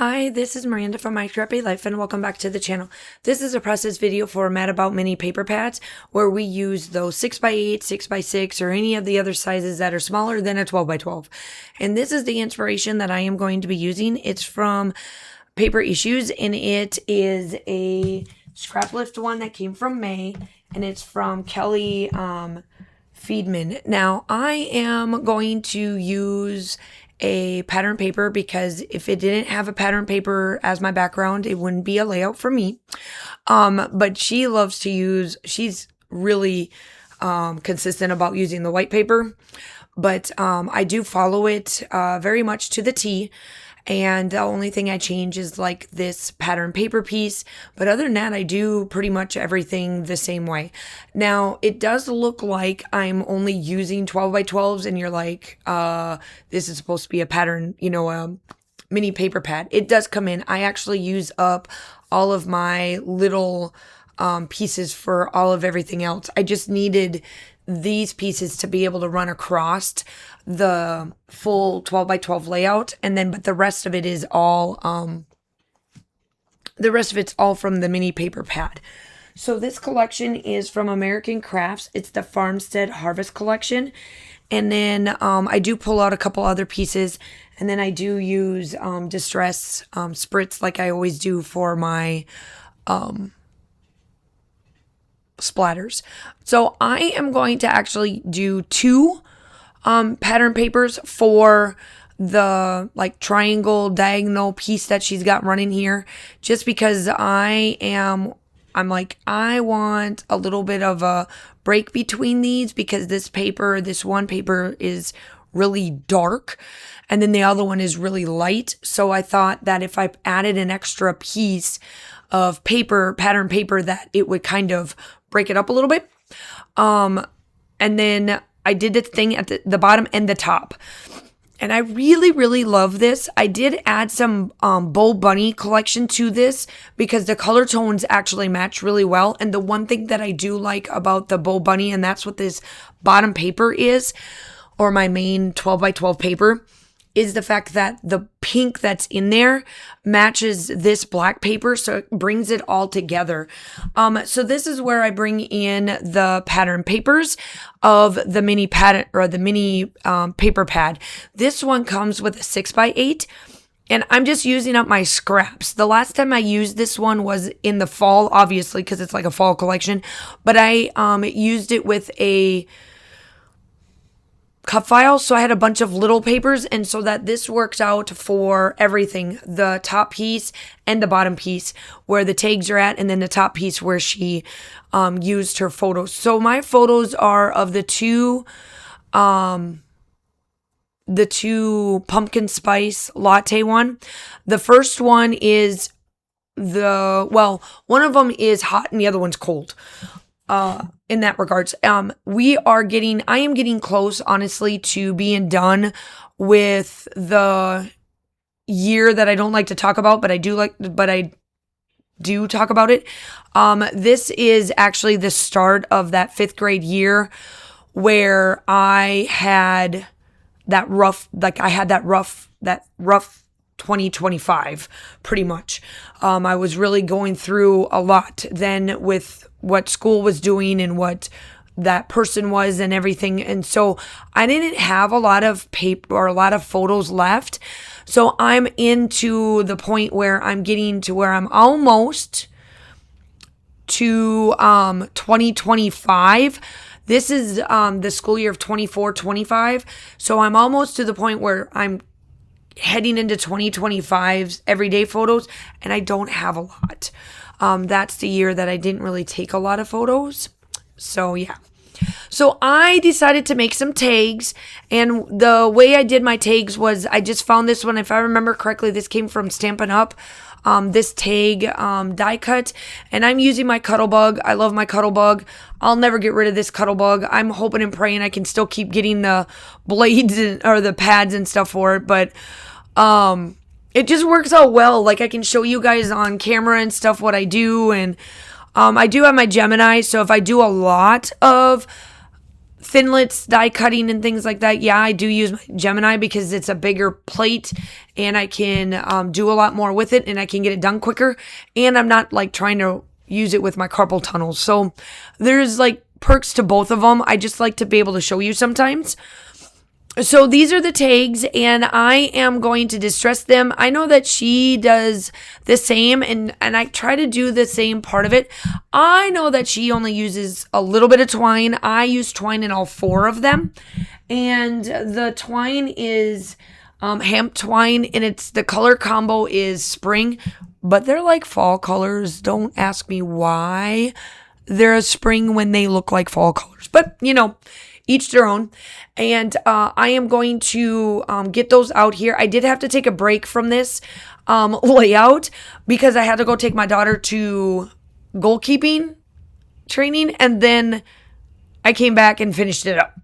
Hi, this is Miranda from My Scrappy Life and welcome back to the channel. This is a process video for Mad About Mini paper pads where we use those 6x8, 6x6 or any of the other sizes that are smaller than a 12x12. And this is the inspiration that I am going to be using. It's from Paper Issues and it is a Scraplift one that came from May and it's from Kelly Feidman. Now I am going to use a pattern paper because if it didn't have a pattern paper as my background, it wouldn't be a layout for me. But she loves to use, she's really consistent about using the white paper, but I do follow it very much to the T. And the only thing I change is like this pattern paper piece. But other than that, I do pretty much everything the same way. Now, it does look like I'm only using 12x12s and you're like, this is supposed to be a pattern, a mini paper pad. It does come in. I actually use up all of my little pieces for all of everything else. I just needed these pieces to be able to run across the full 12x12 layout, and then but the rest of it is all from the mini paper pad. So this collection is from American Crafts. It's the Farmstead Harvest collection, and then I do pull out a couple other pieces, and then I do use distress spritz like I always do for my splatters. So I am going to actually do two pattern papers for the like triangle diagonal piece that she's got running here, just because I'm like, I want a little bit of a break between these because this one paper is really dark and then the other one is really light. So I thought that if I added an extra piece of pattern paper, that it would kind of break it up a little bit. And then I did the thing at the bottom and the top. And I really, really love this. I did add some Bow Bunny collection to this because the color tones actually match really well. And the one thing that I do like about the Bow Bunny, and that's what this bottom paper is, or my main 12x12 paper, is the fact that the pink that's in there matches this black paper, so it brings it all together. So this is where I bring in the pattern papers of the mini pattern or the mini paper pad. This one comes with a 6x8, and I'm just using up my scraps. The last time I used this one was in the fall, obviously, because it's like a fall collection, but I used it with a Cutfile, so I had a bunch of little papers, and so that this works out for everything, the top piece and the bottom piece where the tags are at, and then the top piece where she used her photos. So my photos are of the two pumpkin spice latte one. The first one is one of them is hot and the other one's cold. In that regards, I am getting close, honestly, to being done with the year that I don't like to talk about, but I do talk about it. This is actually the start of that 5th grade year where I had that rough 2025, pretty much. I was really going through a lot then with what school was doing and what that person was and everything. And so I didn't have a lot of paper or a lot of photos left. So I'm into the point where I'm getting to where I'm almost to 2025. This is the school year of 24-25. So I'm almost to the point where I'm heading into 2025's everyday photos, and I don't have a lot. That's the year that I didn't really take a lot of photos. So yeah. So I decided to make some tags, and the way I did my tags was I just found this one. If I remember correctly, this came from Stampin' Up. This tag die cut, and I'm using my Cuttlebug. I love my Cuttlebug. I'll never get rid of this Cuttlebug. I'm hoping and praying I can still keep getting the blades or the pads and stuff for it, but it just works out well. Like I can show you guys on camera and stuff what I do, and I do have my Gemini, so if I do a lot of thinlits, die cutting and things like that, yeah, I do use my Gemini because it's a bigger plate and I can do a lot more with it and I can get it done quicker. And I'm not like trying to use it with my carpal tunnels. So there's like perks to both of them. I just like to be able to show you sometimes. So these are the tags and I am going to distress them. I know that she does the same and I try to do the same part of it. I know that she only uses a little bit of twine. I use twine in all 4 of them. And the twine is hemp twine and the color combo is spring, but they're like fall colors. Don't ask me why they're a spring when they look like fall colors, but each their own. And I am going to get those out here. I did have to take a break from this layout because I had to go take my daughter to goalkeeping training, and then I came back and finished it up.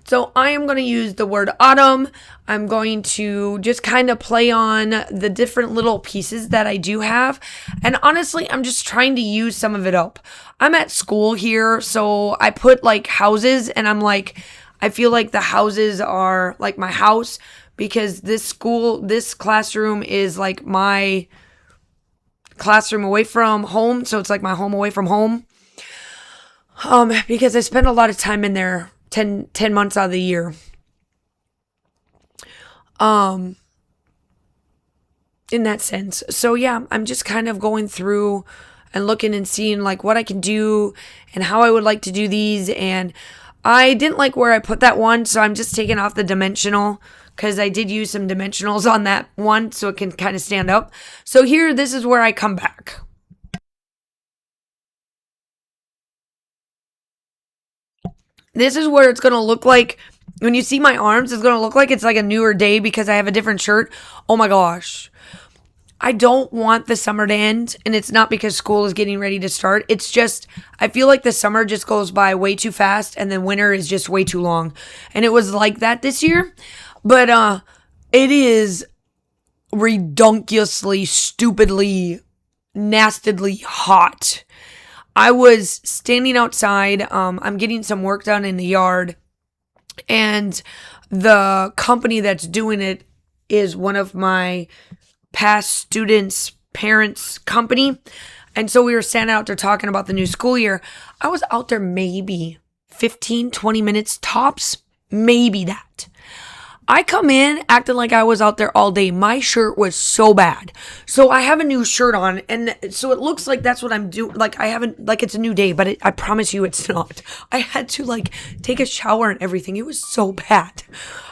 So I am going to use the word autumn. I'm going to just kind of play on the different little pieces that I do have. And honestly, I'm just trying to use some of it up. I'm at school here, so I put like houses, and I'm like, I feel like the houses are like my house because this classroom is like my classroom away from home. So it's like my home away from home. Because I spend a lot of time in there 10 months out of the year. In that sense. So yeah, I'm just kind of going through and looking and seeing like what I can do and how I would like to do these. And I didn't like where I put that one, so I'm just taking off the dimensional because I did use some dimensionals on that one so it can kind of stand up. So here, this is where I come back. This is where it's going to look like, when you see my arms, it's going to look like it's like a newer day because I have a different shirt. Oh my gosh. I don't want the summer to end, and it's not because school is getting ready to start. It's just, I feel like the summer just goes by way too fast, and then winter is just way too long. And it was like that this year, but it is redonkulously, stupidly, nastily hot. I was standing outside. I'm getting some work done in the yard, and the company that's doing it is one of my past students' parents' company. And so we were standing out there talking about the new school year. I was out there maybe 15, 20 minutes tops, maybe that. I come in acting like I was out there all day. My shirt was so bad. So I have a new shirt on, and so it looks like that's what I'm doing. Like I haven't, like it's a new day, but I promise you it's not. I had to like take a shower and everything. It was so bad.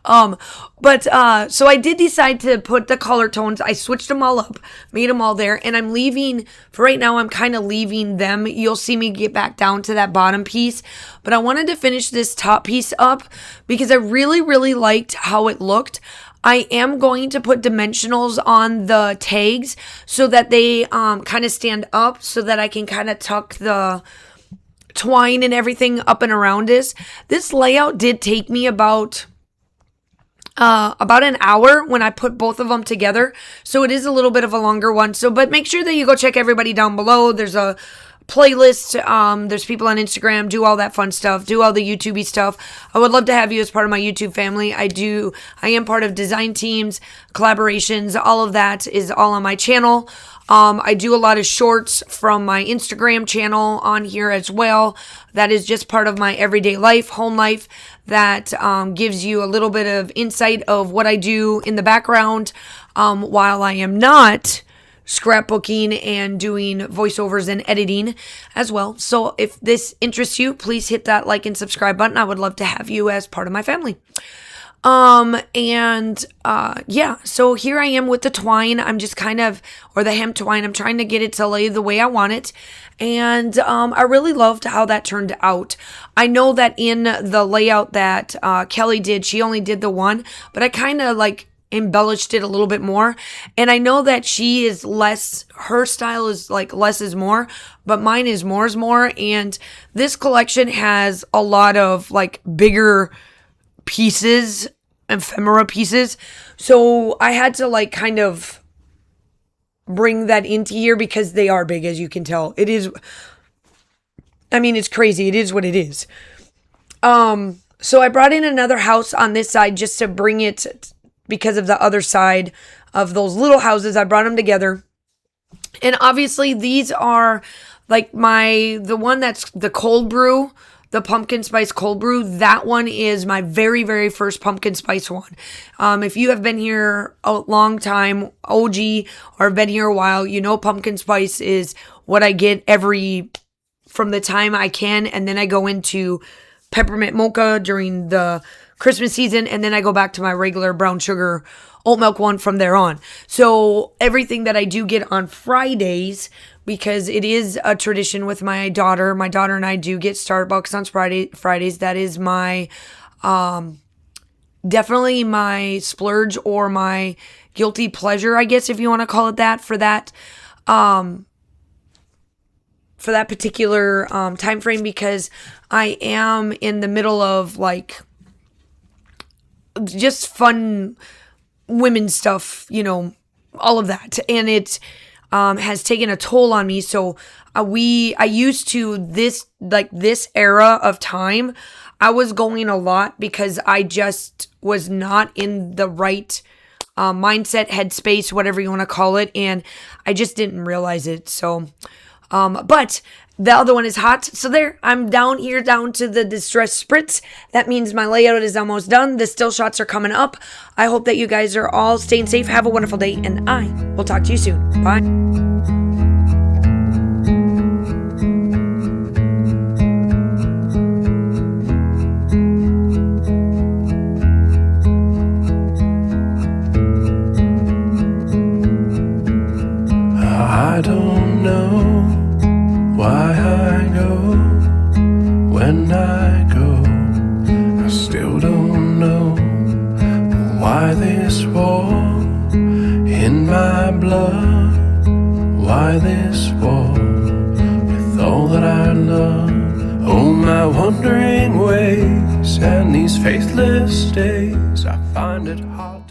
So I did decide to put the color tones. I switched them all up, made them all there, and I'm leaving, for right now, I'm kind of leaving them. You'll see me get back down to that bottom piece, but I wanted to finish this top piece up because I really, really liked how it looked. I am going to put dimensionals on the tags so that they kind of stand up so that I can kind of tuck the twine and everything up and around this. This layout did take me about an hour when I put both of them together. So it is a little bit of a longer one. So, but make sure that you go check everybody down below. There's a playlist. There's people on Instagram, do all that fun stuff, do all the YouTube-y stuff. I would love to have you as part of my YouTube family. I am part of design teams, collaborations, all of that is all on my channel. I do a lot of shorts from my Instagram channel on here as well. That is just part of my everyday life, home life, that gives you a little bit of insight of what I do in the background while I am not scrapbooking and doing voiceovers and editing as well. So if this interests you, please hit that like and subscribe button. I would love to have you as part of my family. So here I am with the twine. I'm just or the hemp twine. I'm trying to get it to lay the way I want it. And, I really loved how that turned out. I know that in the layout that, Kelly did, she only did the one, but I kind of like embellished it a little bit more. And I know that she is her style is like less is more, but mine is more is more. And this collection has a lot of like bigger pieces, ephemera pieces. So I had to like kind of bring that into here because they are big, as you can tell. It's crazy. It is what it is. So I brought in another house on this side just to bring it, because of the other side of those little houses. I brought them together. And obviously these are like the one that's the cold brew, the pumpkin spice cold brew. That one is my very, very first pumpkin spice one. If you have been here a long time, OG, or been here a while, you know pumpkin spice is what I get from the time I can. And then I go into peppermint mocha during the Christmas season. And then I go back to my regular brown sugar oat milk one from there on. So everything that I do get on Fridays, because it is a tradition with my daughter. My daughter and I do get Starbucks on Fridays. That is my, definitely my splurge or my guilty pleasure, I guess, if you want to call it that, for that particular time frame, because I am in the middle of like just fun women's stuff, you know, all of that. And it has taken a toll on me. So I used to this era of time, I was going a lot because I just was not in the right mindset, headspace, whatever you want to call it. And I just didn't realize it. So, but the other one is hot. So there, I'm down to the distress spritz. That means my layout is almost done. The still shots are coming up. I hope that you guys are all staying safe. Have a wonderful day, and I will talk to you soon. Bye. I don't know why I go when I go. I still don't know why this war in my blood. Why this war with all that I love. Oh, my wandering ways and these faithless days, I find it hard to